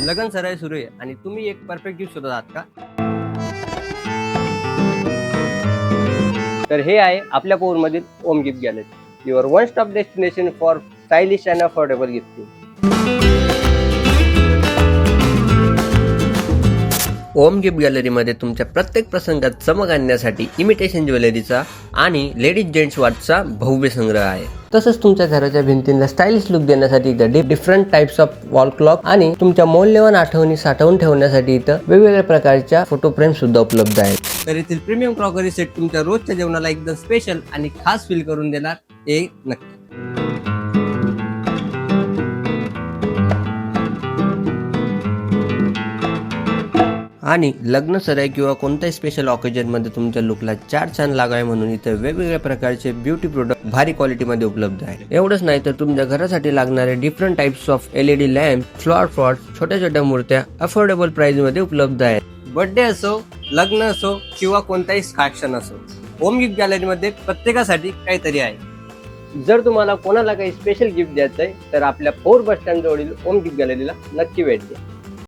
लगन सराई सुरू आहे आणि तुम्ही एक परफेक्ट गिफ्ट शोधत आहात का? तर हे आहे आपल्या पोरमधील Om gift gallery, your one stop destination for stylish and affordable gifting. Om gift गॅलरीमध्ये तुमच्या प्रत्येक प्रसंगात चमक आणण्यासाठी इमिटेशन ज्वेलरीचा आणि लेडीज जेंट्स वॉचचा भव्य संग्रह आहे. तसंच तुमच्या घराच्या भिंतींना स्टायलिश लुक देण्यासाठी इथं different types of wall clock आणि तुमच्या मौल्यवान आठवणी साठवून ठेवण्यासाठी इथं वेगवेगळ्या प्रकारच्या फोटो फ्रेम सुद्धा उपलब्ध आहेत. तर येथील प्रीमियम क्रॉकरी सेट तुमच्या रोजच्या जेवणाला एकदम स्पेशल आणि खास फील करून देणार हे नक्की. आणि लग्न सराई किंवा कोणत्याही स्पेशल ऑकेजनमध्ये तुमच्या लुकला चार छान लागावे म्हणून इथे वेगवेगळ्या प्रकारचे ब्युटी प्रोडक्ट भारी क्वालिटीमध्ये उपलब्ध आहे. एवढंच नाही तर तुमच्या घरासाठी लागणारे different types of LED lamp, flower pot, छोट्या छोट्या मूर्त्या अफोर्डेबल प्राइस मध्ये उपलब्ध आहेत. बर्थडे असो, लग्न असो किंवा कोणताही क्षण असो, ओम गिफ्ट गॅलरीमध्ये प्रत्येकासाठी काहीतरी आहे. जर तुम्हाला कोणाला काही स्पेशल गिफ्ट द्यायचं आहे तर आपल्या 4 बस स्टँड जवळील ओम गिफ्ट गॅलरीला नक्की भेट द्या.